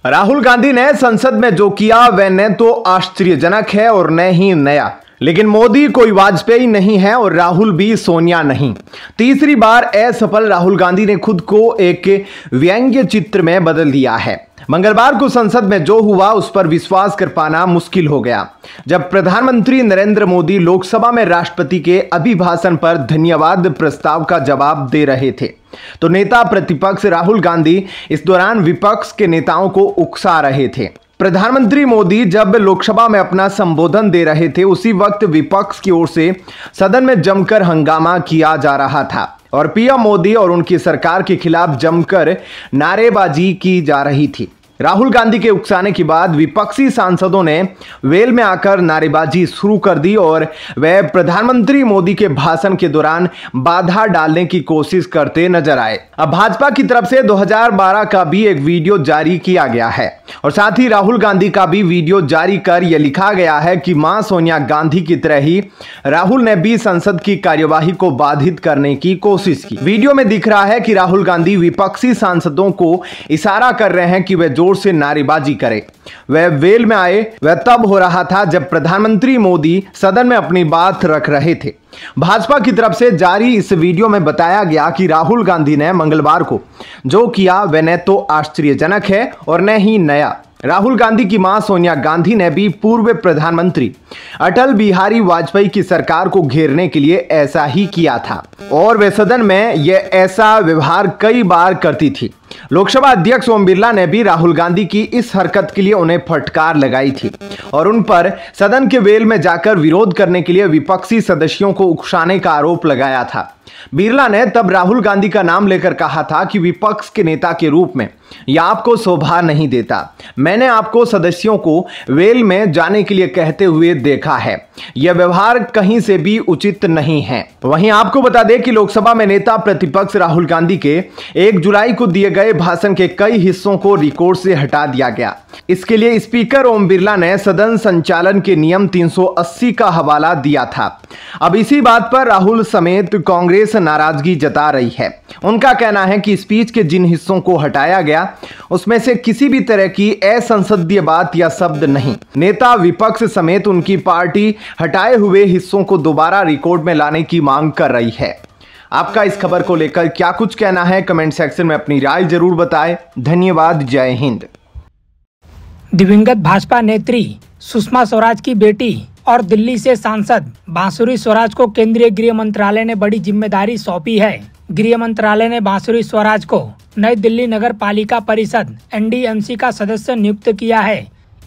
राहुल गांधी ने संसद में जो किया वह न तो आश्चर्यजनक है और न ही नया। लेकिन मोदी कोई वाजपेयी नहीं है और राहुल भी सोनिया नहीं। तीसरी बार असफल राहुल गांधी ने खुद को एक व्यंग्य चित्र में बदल दिया है। मंगलवार को संसद में जो हुआ उस पर विश्वास कर पाना मुश्किल हो गया। जब प्रधानमंत्री नरेंद्र मोदी लोकसभा में राष्ट्रपति के अभिभाषण पर धन्यवाद प्रस्ताव का जवाब दे रहे थे तो नेता प्रतिपक्ष राहुल गांधी इस दौरान विपक्ष के नेताओं को उकसा रहे थे। प्रधानमंत्री मोदी जब लोकसभा में अपना संबोधन दे रहे थे उसी वक्त विपक्ष की ओर से सदन में जमकर हंगामा किया जा रहा था और पीएम मोदी और उनकी सरकार के खिलाफ जमकर नारेबाजी की जा रही थी। राहुल गांधी के उकसाने के बाद विपक्षी सांसदों ने वेल में आकर नारेबाजी शुरू कर दी और वे प्रधानमंत्री मोदी के भाषण के दौरान बाधा डालने की कोशिश करते नजर आए। अब भाजपा की तरफ से 2012 का भी एक वीडियो जारी किया गया है और साथ ही राहुल गांधी का भी वीडियो जारी कर यह लिखा गया है कि मां सोनिया गांधी की तरह ही राहुल ने भी संसद की कार्यवाही को बाधित करने की कोशिश की। वीडियो में दिख रहा है कि राहुल गांधी विपक्षी सांसदों को इशारा कर रहे हैं कि वे जोर से नारेबाजी करे। वह वेल में आए वह तब हो रहा था जब प्रधानमंत्री मोदी सदन में अपनी बात रख रहे थे। भाजपा की तरफ से जारी इस वीडियो में बताया गया कि राहुल गांधी ने मंगलवार को जो किया वह न तो आश्चर्यजनक है और न ही नया। राहुल गांधी की मां सोनिया गांधी ने भी पूर्व प्रधानमंत्री अटल बिहारी वाजपेयी की सरकार को घेरने के लिए ऐसा ही किया था और वे सदन में यह ऐसा व्यवहार कई बार करती थी। लोकसभा अध्यक्ष ओम बिरला ने भी राहुल गांधी की इस हरकत के लिए उन्हें फटकार लगाई थी और उन पर सदन के वेल में जाकर विरोध करने के लिए विपक्षी सदस्यों को उकसाने का आरोप लगाया था। बिरला ने तब राहुल गांधी का नाम लेकर कहा था कि विपक्ष के नेता के रूप में यह आपको शोभा नहीं देता। मैंने आपको सदस्यों को वेल में जाने के लिए कहते हुए देखा है। यह व्यवहार कहीं से भी उचित नहीं है। वहीं आपको बता दें कि लोकसभा में नेता प्रतिपक्ष राहुल गांधी के 1 जुलाई को दिए गए भाषण के कई हिस्सों को रिकॉर्ड से हटा दिया गया। इसके लिए स्पीकर ओम बिरला ने सदन संचालन के नियम 380 का हवाला दिया था। अब इसी बात पर राहुल समेत कांग्रेस नाराजगी जता रही है। उनका कहना है कि स्पीच के जिन हिस्सों को हटाया गया उसमें से किसी भी तरह की असंसदीय बात या शब्द नहीं। नेता विपक्ष समेत उनकी पार्टी हटाए हुए हिस्सों को दोबारा रिकॉर्ड में लाने की मांग कर रही है। आपका इस खबर को लेकर क्या कुछ कहना है कमेंट सेक्शन में अपनी राय जरूर बताएं। धन्यवाद। जय हिंद। दिवंगत भाजपा नेत्री सुषमा स्वराज की बेटी और दिल्ली से सांसद बांसुरी स्वराज को केंद्रीय गृह मंत्रालय ने बड़ी जिम्मेदारी सौंपी है। गृह मंत्रालय ने बांसुरी स्वराज को नई दिल्ली नगर पालिका परिषद NDMC का सदस्य नियुक्त किया है।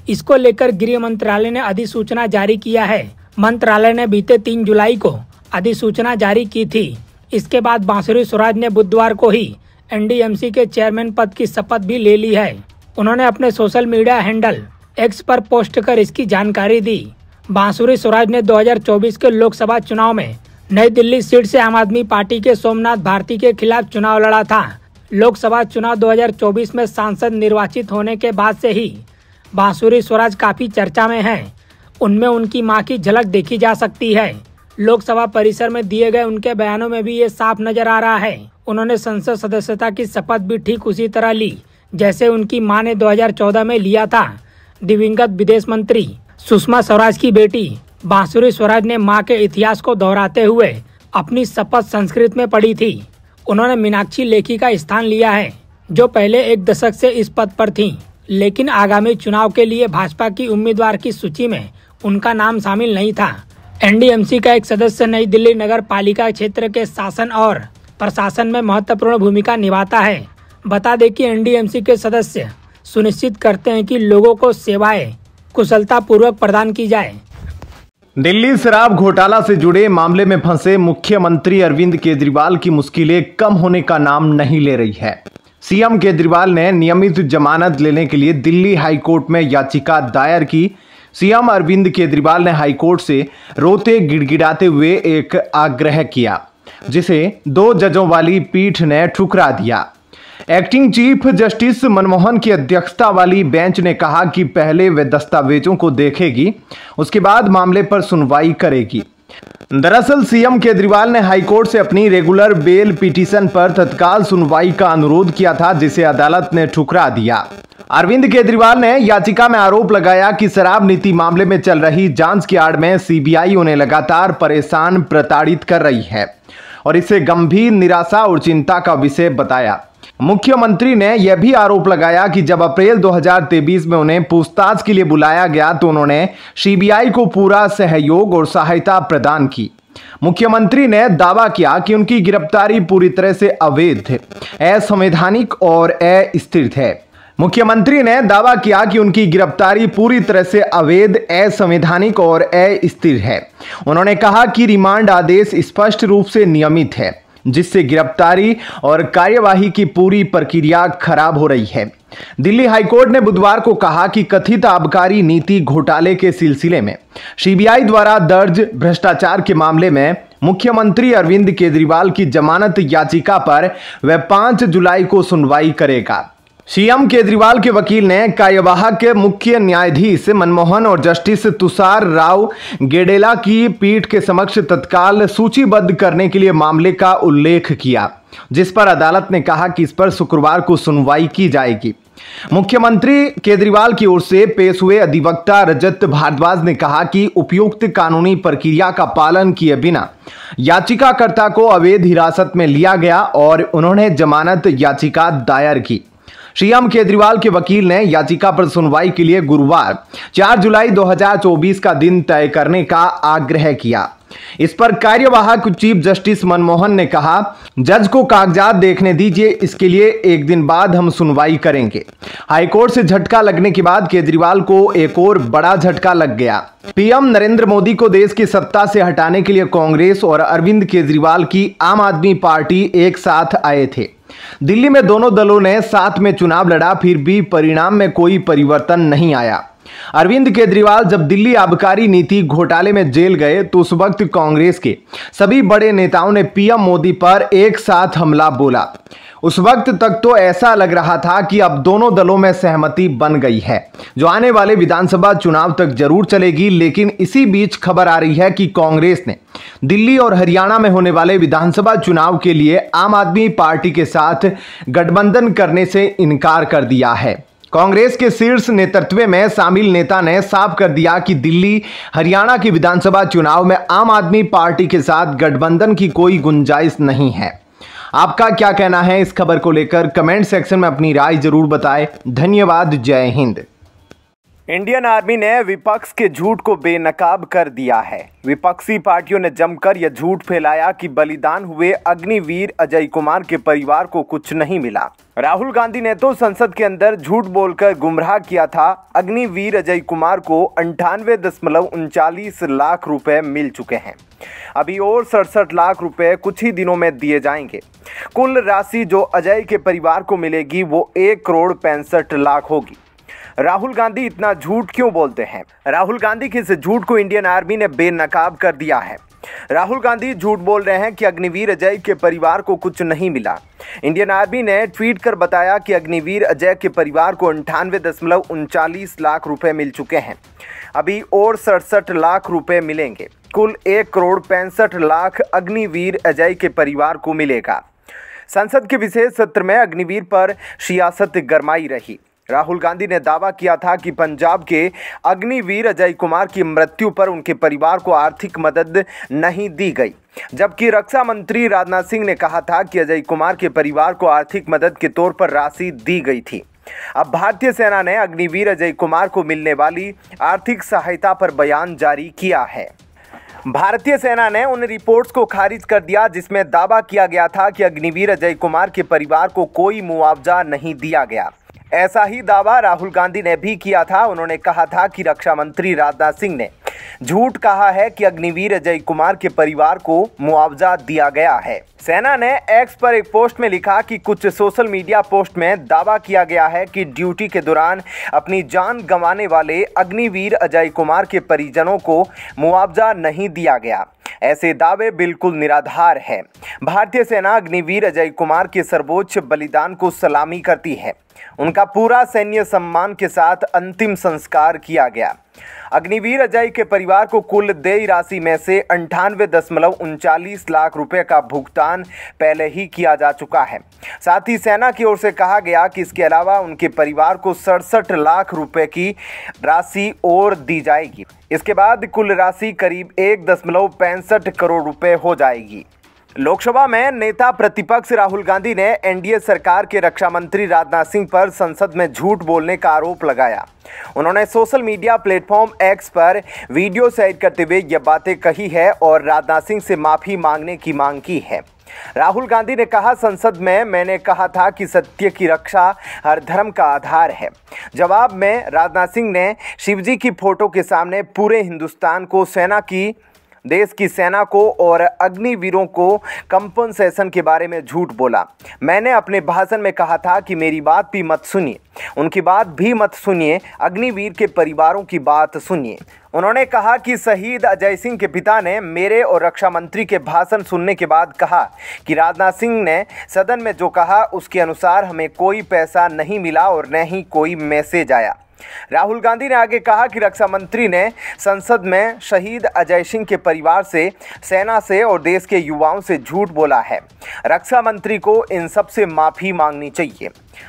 इसको लेकर गृह मंत्रालय ने अधिसूचना जारी किया है। मंत्रालय ने बीते 3 जुलाई को अधिसूचना जारी की थी। इसके बाद बांसुरी स्वराज ने बुधवार को ही NDMC के चेयरमैन पद की शपथ भी ले ली है। उन्होंने अपने सोशल मीडिया हैंडल X पर पोस्ट कर इसकी जानकारी दी। बांसुरी स्वराज ने 2024 के लोकसभा चुनाव में नई दिल्ली सीट से आम आदमी पार्टी के सोमनाथ भारती के खिलाफ चुनाव लड़ा था। लोकसभा चुनाव 2024 में सांसद निर्वाचित होने के बाद से ही बांसुरी स्वराज काफी चर्चा में हैं। उनमें उनकी मां की झलक देखी जा सकती है। लोकसभा परिसर में दिए गए उनके बयानों में भी ये साफ नजर आ रहा है। उन्होंने संसद सदस्यता की शपथ भी ठीक उसी तरह ली जैसे उनकी मां ने 2014 में लिया था। दिवंगत विदेश मंत्री सुषमा स्वराज की बेटी बांसुरी स्वराज ने मां के इतिहास को दोहराते हुए अपनी शपथ संस्कृत में पढ़ी थी। उन्होंने मीनाक्षी लेखी का स्थान लिया है जो पहले 1 दशक से इस पद पर थीं, लेकिन आगामी चुनाव के लिए भाजपा की उम्मीदवार की सूची में उनका नाम शामिल नहीं था। NDMC का एक सदस्य नई दिल्ली नगर पालिका क्षेत्र के शासन और प्रशासन में महत्वपूर्ण भूमिका निभाता है। बता दें कि NDMC के सदस्य सुनिश्चित करते हैं कि लोगों को सेवाएं कुशलता पूर्वक प्रदान की जाए। दिल्ली शराब घोटाला से जुड़े मामले में फंसे मुख्यमंत्री अरविंद केजरीवाल की मुश्किलें कम होने का नाम नहीं ले रही है। सीएम केजरीवाल ने नियमित जमानत लेने के लिए दिल्ली हाईकोर्ट में याचिका दायर की। सीएम अरविंद केजरीवाल ने हाईकोर्ट से रोते गिड़गिड़ाते हुए एक आग्रह किया जिसे 2 जजों वाली पीठ ने ठुकरा दिया। एक्टिंग चीफ जस्टिस मनमोहन की अध्यक्षता वाली बेंच ने कहा कि पहले वे दस्तावेजों को देखेगी, उसके बाद मामले पर सुनवाई करेगी। दरअसल सीएम केजरीवाल ने हाईकोर्ट से अपनी रेगुलर बेल पिटीशन पर तत्काल सुनवाई का अनुरोध किया था जिसे अदालत ने ठुकरा दिया। अरविंद केजरीवाल ने याचिका में आरोप लगाया कि शराब नीति मामले में चल रही जांच की आड़ में सीबीआई उन्हें लगातार परेशान प्रताड़ित कर रही है और इसे गंभीर निराशा और चिंता का विषय बताया। मुख्यमंत्री ने यह भी आरोप लगाया कि जब अप्रैल 2023 में उन्हें पूछताछ के लिए बुलाया गया तो उन्होंने सीबीआई को पूरा सहयोग और सहायता प्रदान की। मुख्यमंत्री ने दावा किया कि उनकी गिरफ्तारी पूरी तरह से अवैध, असंवैधानिक और अस्थिर है। मुख्यमंत्री ने दावा किया कि उनकी गिरफ्तारी पूरी तरह से अवैध, असंवैधानिक और अस्थिर है। उन्होंने कहा कि रिमांड आदेश स्पष्ट रूप से नियमित है, जिससे गिरफ्तारी और कार्यवाही की पूरी प्रक्रिया खराब हो रही है। दिल्ली हाईकोर्ट ने बुधवार को कहा कि कथित आबकारी नीति घोटाले के सिलसिले में सीबीआई द्वारा दर्ज भ्रष्टाचार के मामले में मुख्यमंत्री अरविंद केजरीवाल की जमानत याचिका पर वह 5 जुलाई को सुनवाई करेगा। सीएम केजरीवाल के वकील ने कार्यवाहक मुख्य न्यायाधीश मनमोहन और जस्टिस तुषार राव गेडेला की पीठ के समक्ष तत्काल सूचीबद्ध करने के लिए मामले का उल्लेख किया, जिस पर अदालत ने कहा कि इस पर शुक्रवार को सुनवाई की जाएगी। मुख्यमंत्री केजरीवाल की ओर से पेश हुए अधिवक्ता रजत भारद्वाज ने कहा कि उपयुक्त कानूनी प्रक्रिया का पालन किए बिना याचिकाकर्ता को अवैध हिरासत में लिया गया और उन्होंने जमानत याचिका दायर की। सीएम केजरीवाल के वकील ने याचिका पर सुनवाई के लिए गुरुवार 4 जुलाई 2024 का दिन तय करने का आग्रह किया। इस पर कार्यवाहक चीफ जस्टिस मनमोहन ने कहा, जज को कागजात देखने दीजिए, इसके लिए एक दिन बाद हम सुनवाई करेंगे। हाईकोर्ट से झटका लगने के बाद केजरीवाल को एक और बड़ा झटका लग गया। पीएम नरेंद्र मोदी को देश की सत्ता से हटाने के लिए कांग्रेस और अरविंद केजरीवाल की आम आदमी पार्टी एक साथ आए थे। दिल्ली में दोनों दलों ने साथ में चुनाव लड़ा, फिर भी परिणाम में कोई परिवर्तन नहीं आया। अरविंद केजरीवाल जब दिल्ली आबकारी नीति घोटाले में जेल गए तो उस वक्त कांग्रेस के सभी बड़े नेताओं ने पीएम मोदी पर एक साथ हमला बोला। उस वक्त तक तो ऐसा लग रहा था कि अब दोनों दलों में सहमति बन गई है, जो आने वाले विधानसभा चुनाव तक जरूर चलेगी। लेकिन इसी बीच खबर आ रही है कि कांग्रेस ने दिल्ली और हरियाणा में होने वाले विधानसभा चुनाव के लिए आम आदमी पार्टी के साथ गठबंधन करने से इनकार कर दिया है। कांग्रेस के शीर्ष नेतृत्व में शामिल नेता ने साफ कर दिया कि दिल्ली हरियाणा की विधानसभा चुनाव में आम आदमी पार्टी के साथ गठबंधन की कोई गुंजाइश नहीं है। आपका क्या कहना है इस खबर को लेकर? कमेंट सेक्शन में अपनी राय जरूर बताएं। धन्यवाद। जय हिंद। इंडियन आर्मी ने विपक्ष के झूठ को बेनकाब कर दिया है। विपक्षी पार्टियों ने जमकर यह झूठ फैलाया कि बलिदान हुए अग्निवीर अजय कुमार के परिवार को कुछ नहीं मिला। राहुल गांधी ने तो संसद के अंदर झूठ बोलकर गुमराह किया था। अग्निवीर अजय कुमार को 98.39 लाख रुपए मिल चुके हैं। अभी और 67 लाख रुपए कुछ ही दिनों में दिए जाएंगे। कुल राशि जो अजय के परिवार को मिलेगी वो 1,65,00,000 होगी। राहुल गांधी इतना झूठ क्यों बोलते हैं? राहुल गांधी के इस झूठ को इंडियन आर्मी ने बेनकाब कर दिया है। राहुल गांधी झूठ बोल रहे हैं कि अग्निवीर अजय के परिवार को कुछ नहीं मिला। इंडियन आर्मी ने ट्वीट कर बताया कि अग्निवीर अजय के परिवार को 98.39 लाख रुपए मिल चुके हैं। अभी और 67 लाख रुपए मिलेंगे। कुल 1,65,00,000 अग्निवीर अजय के परिवार को मिलेगा। संसद के विशेष सत्र में अग्निवीर पर सियासत गरमाई रही। राहुल गांधी ने दावा किया था कि पंजाब के अग्निवीर अजय कुमार की मृत्यु पर उनके परिवार को आर्थिक मदद नहीं दी गई, जबकि रक्षा मंत्री राजनाथ सिंह ने कहा था कि अजय कुमार के परिवार को आर्थिक मदद के तौर पर राशि दी गई थी। अब भारतीय सेना ने अग्निवीर अजय कुमार को मिलने वाली आर्थिक सहायता पर बयान जारी किया है। भारतीय सेना ने उन रिपोर्ट्स को खारिज कर दिया जिसमें दावा किया गया था कि अग्निवीर अजय कुमार के परिवार को कोई मुआवजा नहीं दिया गया। ऐसा ही दावा राहुल गांधी ने भी किया था। उन्होंने कहा था कि रक्षा मंत्री राजनाथ सिंह ने झूठ कहा है कि अग्निवीर अजय कुमार के परिवार को मुआवजा दिया गया है। सेना ने एक्स पर एक पोस्ट में लिखा कि कुछ सोशल मीडिया पोस्ट में दावा किया गया है कि ड्यूटी के दौरान अपनी जान गंवाने वाले अग्निवीर अजय कुमार के परिजनों को मुआवजा नहीं दिया गया। ऐसे दावे बिल्कुल निराधार हैं। भारतीय सेना अग्निवीर अजय कुमार के सर्वोच्च बलिदान को सलामी करती है। उनका पूरा सैन्य सम्मान के साथ अंतिम संस्कार किया गया। अग्निवीर अजय के परिवार को कुल देय राशि में से 98.39 लाख रुपए का भुगतान पहले ही किया जा चुका है। साथ ही सेना की ओर से कहा गया कि इसके अलावा उनके परिवार को 67 लाख रुपए की राशि और दी जाएगी। इसके बाद कुल राशि करीब 1.65 करोड़ रुपए हो जाएगी। लोकसभा में नेता प्रतिपक्ष राहुल गांधी ने एनडीए सरकार के रक्षा मंत्री राजनाथ सिंह पर संसद में झूठ बोलने का आरोप लगाया। उन्होंने सोशल मीडिया प्लेटफॉर्म एक्स पर वीडियो शेयर करते हुए ये बातें कही है और राजनाथ सिंह से माफी मांगने की मांग की है। राहुल गांधी ने कहा, संसद में मैंने कहा था कि सत्य की रक्षा हर धर्म का आधार है। जवाब में राजनाथ सिंह ने शिवजी की फोटो के सामने पूरे हिंदुस्तान को, देश की सेना को और अग्निवीरों को कंपनसेशन के बारे में झूठ बोला। मैंने अपने भाषण में कहा था कि मेरी बात भी मत सुनिए, उनकी बात भी मत सुनिए, अग्निवीर के परिवारों की बात सुनिए। उन्होंने कहा कि शहीद अजय सिंह के पिता ने मेरे और रक्षा मंत्री के भाषण सुनने के बाद कहा कि राजनाथ सिंह ने सदन में जो कहा उसके अनुसार हमें कोई पैसा नहीं मिला और न ही कोई मैसेज आया। राहुल गांधी ने आगे कहा कि रक्षा मंत्री ने संसद में शहीद अजय सिंह के परिवार से, सेना से और देश के युवाओं से झूठ बोला है। रक्षा मंत्री को इन सब से माफी मांगनी चाहिए।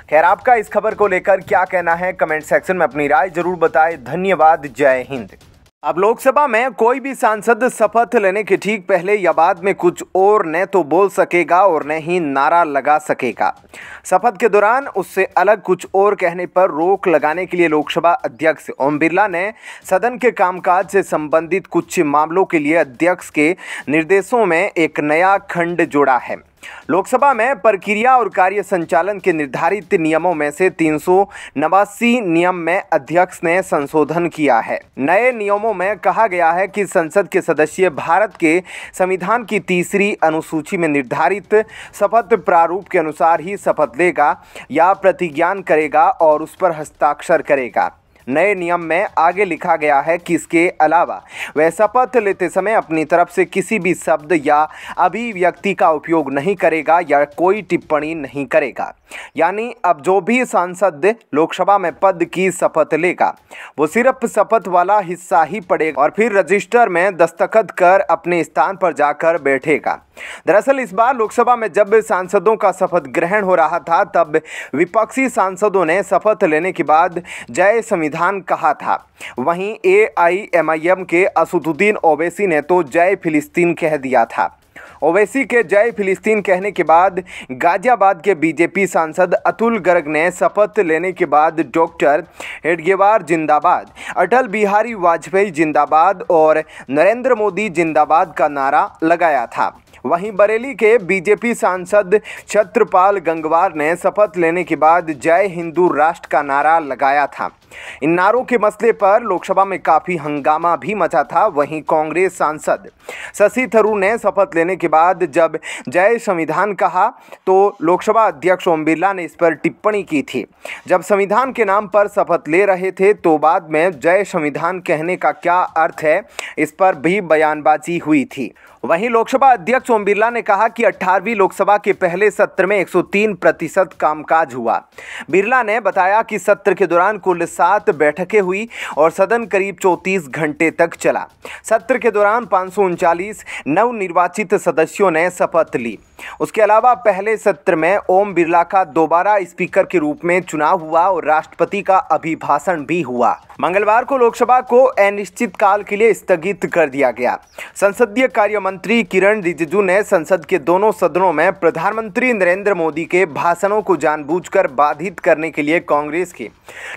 खैर, आपका इस खबर को लेकर क्या कहना है, कमेंट सेक्शन में अपनी राय जरूर बताएं। धन्यवाद। जय हिंद। अब लोकसभा में कोई भी सांसद शपथ लेने के ठीक पहले या बाद में कुछ और न तो बोल सकेगा और न ही नारा लगा सकेगा। शपथ के दौरान उससे अलग कुछ और कहने पर रोक लगाने के लिए लोकसभा अध्यक्ष ओम बिरला ने सदन के कामकाज से संबंधित कुछ मामलों के लिए अध्यक्ष के निर्देशों में एक नया खंड जोड़ा है। लोकसभा में प्रक्रिया और कार्य संचालन के निर्धारित नियमों में से 389 नियम में अध्यक्ष ने संशोधन किया है। नए नियमों में कहा गया है कि संसद के सदस्य भारत के संविधान की 3री अनुसूची में निर्धारित शपथ प्रारूप के अनुसार ही शपथ लेगा या प्रतिज्ञान करेगा और उस पर हस्ताक्षर करेगा। नए नियम में आगे लिखा गया है कि इसके अलावा वह शपथ लेते समय अपनी तरफ से किसी भी शब्द या अभिव्यक्ति का उपयोग नहीं करेगा या कोई टिप्पणी नहीं करेगा। यानी अब जो भी सांसद लोकसभा में पद की शपथ लेगा वो सिर्फ शपथ वाला हिस्सा ही पढ़ेगा और फिर रजिस्टर में दस्तखत कर अपने स्थान पर जाकर बैठेगा। दरअसल इस बार लोकसभा में जब सांसदों का शपथ ग्रहण हो रहा था तब विपक्षी सांसदों ने शपथ लेने के बाद जय संविधान कहा था। वहीं AIMIM के असदुद्दीन ओवैसी ने तो जय फिलिस्तीन कह दिया था। ओवैसी के जय फिलिस्तीन कहने के बाद गाजियाबाद के बीजेपी सांसद अतुल गर्ग ने शपथ लेने के बाद डॉक्टर हेडगेवार जिंदाबाद, अटल बिहारी वाजपेयी जिंदाबाद और नरेंद्र मोदी जिंदाबाद का नारा लगाया था। वहीं बरेली के बीजेपी सांसद छत्रपाल गंगवार ने शपथ लेने के बाद जय हिंदू राष्ट्र का नारा लगाया था। इन नारों के मसले पर लोकसभा में काफी हंगामा भी मचा था। वहीं कांग्रेस सांसद शशि थरूर ने शपथ लेने के बाद जब जय संविधान कहा तो लोकसभा अध्यक्ष ओम बिरला ने इस पर टिप्पणी की थी। जब संविधान के नाम पर शपथ ले रहे थे तो बाद में जय संविधान कहने का क्या अर्थ है, इस पर भी बयानबाजी हुई थी। वहीं लोकसभा अध्यक्ष ओम बिरला ने कहा कि 18वीं लोकसभा के पहले सत्र में 103% कामकाज हुआ। बिरला ने बताया कि सत्र के दौरान कुल 7 बैठकें हुई और सदन करीब 34 घंटे तक चला। सत्र के दौरान 539 नवनिर्वाचित सदस्यों ने शपथ ली। उसके अलावा पहले सत्र में ओम बिरला का दोबारा स्पीकर के रूप में चुनाव हुआ और राष्ट्रपति का अभिभाषण भी हुआ। मंगलवार को लोकसभा को अनिश्चितकाल के लिए स्थगित कर दिया गया। संसदीय कार्य मंत्री किरण रिजिजू ने संसद के दोनों सदनों में प्रधानमंत्री नरेंद्र मोदी के भाषणों को जानबूझकर बाधित करने के लिए कांग्रेस के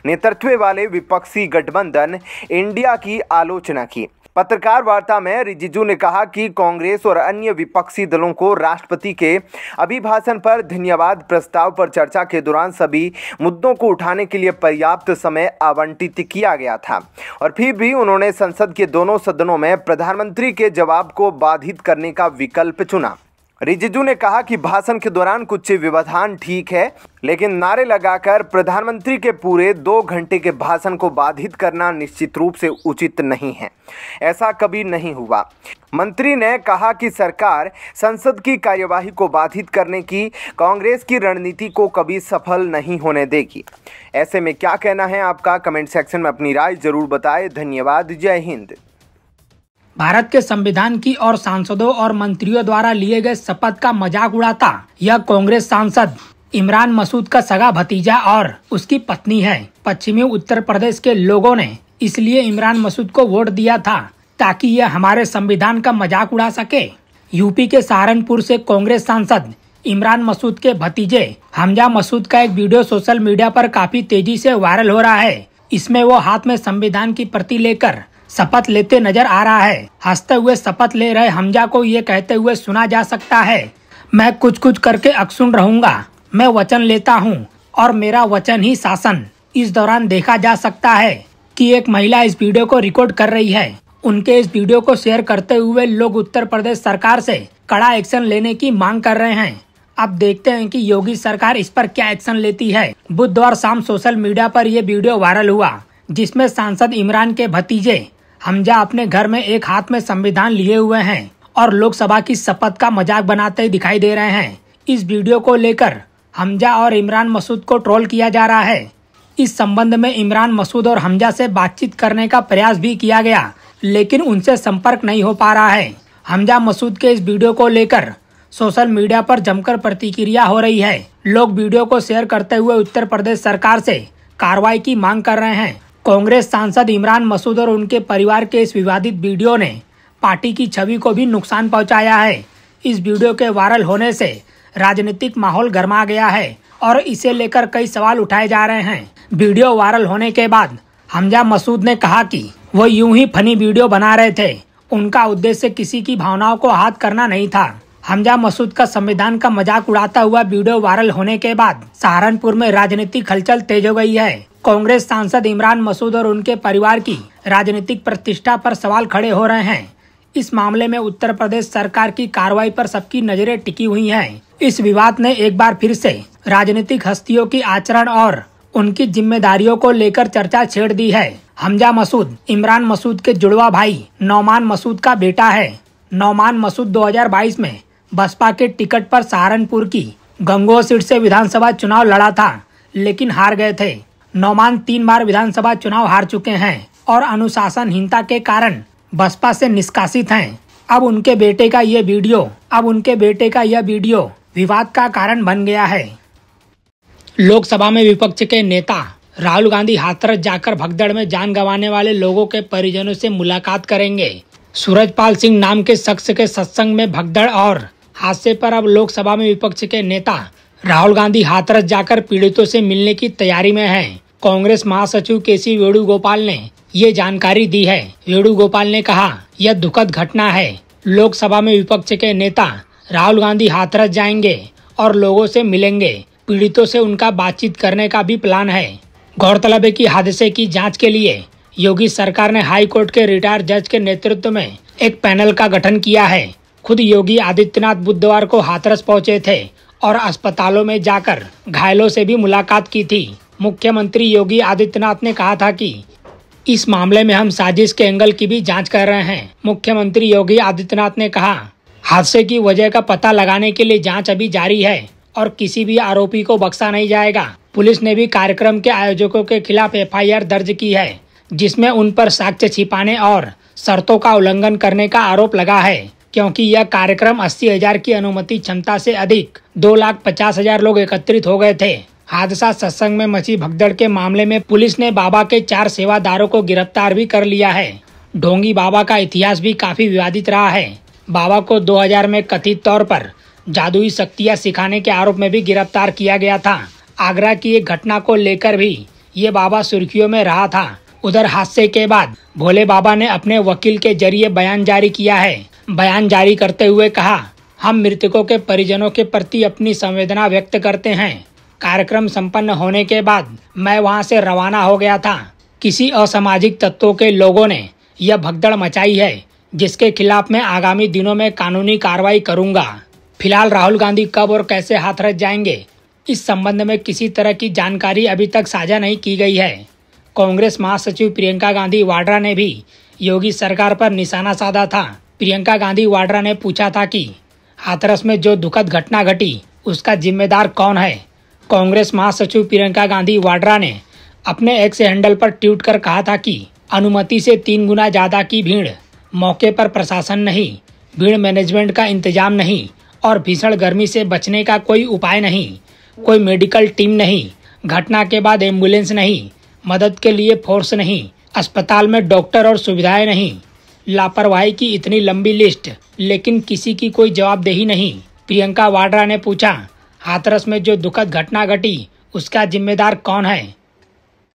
नेतृत्व वाले विपक्षी गठबंधन इंडिया की आलोचना की। पत्रकार वार्ता में रिजिजू ने कहा कि कांग्रेस और अन्य विपक्षी दलों को राष्ट्रपति के अभिभाषण पर धन्यवाद प्रस्ताव पर चर्चा के दौरान सभी मुद्दों को उठाने के लिए पर्याप्त समय आवंटित किया गया था और फिर भी उन्होंने संसद के दोनों सदनों में प्रधानमंत्री के जवाब को बाधित करने का विकल्प चुना। रिजिजू ने कहा कि भाषण के दौरान कुछ व्यवधान ठीक है, लेकिन नारे लगाकर प्रधानमंत्री के पूरे 2 घंटे के भाषण को बाधित करना निश्चित रूप से उचित नहीं है। ऐसा कभी नहीं हुआ। मंत्री ने कहा कि सरकार संसद की कार्यवाही को बाधित करने की कांग्रेस की रणनीति को कभी सफल नहीं होने देगी। ऐसे में क्या कहना है आपका? कमेंट सेक्शन में अपनी राय जरूर बताएं। धन्यवाद। जय हिंद। भारत के संविधान की और सांसदों और मंत्रियों द्वारा लिए गए शपथ का मजाक उड़ाता यह कांग्रेस सांसद इमरान मसूद का सगा भतीजा और उसकी पत्नी है। पश्चिमी उत्तर प्रदेश के लोगों ने इसलिए इमरान मसूद को वोट दिया था ताकि यह हमारे संविधान का मजाक उड़ा सके। यूपी के सहारनपुर से कांग्रेस सांसद इमरान मसूद के भतीजे हमजा मसूद का एक वीडियो सोशल मीडिया पर काफी तेजी से वायरल हो रहा है। इसमें वो हाथ में संविधान की प्रति लेकर शपथ लेते नजर आ रहा है। हंसते हुए शपथ ले रहे हमजा को ये कहते हुए सुना जा सकता है, मैं कुछ कुछ करके अक्षुण्ण रहूंगा, मैं वचन लेता हूँ और मेरा वचन ही शासन। इस दौरान देखा जा सकता है कि एक महिला इस वीडियो को रिकॉर्ड कर रही है। उनके इस वीडियो को शेयर करते हुए लोग उत्तर प्रदेश सरकार से कड़ा एक्शन लेने की मांग कर रहे हैं। अब देखते हैं कि योगी सरकार इस पर क्या एक्शन लेती है। बुधवार शाम सोशल मीडिया पर यह वीडियो वायरल हुआ जिसमें सांसद इमरान के भतीजे हमजा अपने घर में एक हाथ में संविधान लिए हुए हैं और लोकसभा की शपथ का मजाक बनाते दिखाई दे रहे हैं। इस वीडियो को लेकर हमजा और इमरान मसूद को ट्रोल किया जा रहा है। इस संबंध में इमरान मसूद और हमजा से बातचीत करने का प्रयास भी किया गया, लेकिन उनसे संपर्क नहीं हो पा रहा है। हमजा मसूद के इस वीडियो को लेकर सोशल मीडिया पर जमकर प्रतिक्रिया हो रही है। लोग वीडियो को शेयर करते हुए उत्तर प्रदेश सरकार से कार्रवाई की मांग कर रहे हैं। कांग्रेस सांसद इमरान मसूद और उनके परिवार के इस विवादित वीडियो ने पार्टी की छवि को भी नुकसान पहुंचाया है। इस वीडियो के वायरल होने से राजनीतिक माहौल गर्मा गया है और इसे लेकर कई सवाल उठाए जा रहे हैं। वीडियो वायरल होने के बाद हमजा मसूद ने कहा कि वो यूं ही फनी वीडियो बना रहे थे, उनका उद्देश्य किसी की भावनाओं को आहत करना नहीं था। हमजा मसूद का संविधान का मजाक उड़ाता हुआ वीडियो वायरल होने के बाद सहारनपुर में राजनीतिक हलचल तेज हो गई है। कांग्रेस सांसद इमरान मसूद और उनके परिवार की राजनीतिक प्रतिष्ठा पर सवाल खड़े हो रहे हैं। इस मामले में उत्तर प्रदेश सरकार की कार्रवाई पर सबकी नजरें टिकी हुई हैं। इस विवाद ने एक बार फिर से राजनीतिक हस्तियों की आचरण और उनकी जिम्मेदारियों को लेकर चर्चा छेड़ दी है। हमजा मसूद इमरान मसूद के जुड़वा भाई नौमान मसूद का बेटा है। नौमान मसूद 2022 में बसपा के टिकट पर सहारनपुर की गंगोह सीट से विधानसभा चुनाव लड़ा था, लेकिन हार गए थे। नौमान 3 बार विधानसभा चुनाव हार चुके हैं और अनुशासनहीनता के कारण बसपा से निष्कासित हैं। अब उनके बेटे का यह वीडियो विवाद का कारण बन गया है। लोकसभा में विपक्ष के नेता राहुल गांधी हाथरस जाकर भगदड़ में जान गंवाने वाले लोगों के परिजनों से मुलाकात करेंगे। सूरजपाल सिंह नाम के शख्स के सत्संग में भगदड़ और हादसे पर अब लोकसभा में विपक्ष के नेता राहुल गांधी हाथरस जाकर पीड़ितों से मिलने की तैयारी में हैं। कांग्रेस महासचिव केसी वेणुगोपाल ने ये जानकारी दी है। वेणुगोपाल ने कहा, यह दुखद घटना है। लोकसभा में विपक्ष के नेता राहुल गांधी हाथरस जाएंगे और लोगों से मिलेंगे। पीड़ितों से उनका बातचीत करने का भी प्लान है। गौरतलब है कि हादसे की जांच के लिए योगी सरकार ने हाई कोर्ट के रिटायर्ड जज के नेतृत्व में एक पैनल का गठन किया है। खुद योगी आदित्यनाथ बुधवार को हाथरस पहुंचे थे और अस्पतालों में जाकर घायलों से भी मुलाकात की थी। मुख्यमंत्री योगी आदित्यनाथ ने कहा था कि इस मामले में हम साजिश के एंगल की भी जांच कर रहे हैं। मुख्यमंत्री योगी आदित्यनाथ ने कहा, हादसे की वजह का पता लगाने के लिए जांच अभी जारी है और किसी भी आरोपी को बख्शा नहीं जाएगा। पुलिस ने भी कार्यक्रम के आयोजकों के खिलाफ FIR दर्ज की है, जिसमें उन पर साक्ष्य छिपाने और शर्तों का उल्लंघन करने का आरोप लगा है, क्योंकि यह कार्यक्रम 80,000 की अनुमति क्षमता से अधिक 2,50,000 लोग एकत्रित हो गए थे। हादसा सत्संग में मची भगदड़ के मामले में पुलिस ने बाबा के 4 सेवादारों को गिरफ्तार भी कर लिया है। ढोंगी बाबा का इतिहास भी काफी विवादित रहा है। बाबा को 2000 में कथित तौर पर जादुई शक्तियां सिखाने के आरोप में भी गिरफ्तार किया गया था। आगरा की एक घटना को लेकर भी ये बाबा सुर्खियों में रहा था। उधर हादसे के बाद भोले बाबा ने अपने वकील के जरिए बयान जारी किया है। बयान जारी करते हुए कहा, हम मृतकों के परिजनों के प्रति अपनी संवेदना व्यक्त करते हैं। कार्यक्रम संपन्न होने के बाद मैं वहां से रवाना हो गया था। किसी असामाजिक तत्वों के लोगों ने यह भगदड़ मचाई है, जिसके खिलाफ मैं आगामी दिनों में कानूनी कार्रवाई करूंगा। फिलहाल राहुल गांधी कब और कैसे हाथरस जाएंगे, इस संबंध में किसी तरह की जानकारी अभी तक साझा नहीं की गई है। कांग्रेस महासचिव प्रियंका गांधी वाड्रा ने भी योगी सरकार पर निशाना साधा था। प्रियंका गांधी वाड्रा ने पूछा था कि हाथरस में जो दुखद घटना घटी उसका जिम्मेदार कौन है। कांग्रेस महासचिव प्रियंका गांधी वाड्रा ने अपने एक्स हैंडल पर ट्वीट कर कहा था कि अनुमति से 3 गुना ज्यादा की भीड़, मौके पर प्रशासन नहीं, भीड़ मैनेजमेंट का इंतजाम नहीं और भीषण गर्मी से बचने का कोई उपाय नहीं, कोई मेडिकल टीम नहीं, घटना के बाद एम्बुलेंस नहीं, मदद के लिए फोर्स नहीं, अस्पताल में डॉक्टर और सुविधाएं नहीं, लापरवाही की इतनी लंबी लिस्ट, लेकिन किसी की कोई जवाबदेही नहीं। प्रियंका वाड्रा ने पूछा, हाथरस में जो दुखद घटना घटी उसका जिम्मेदार कौन है।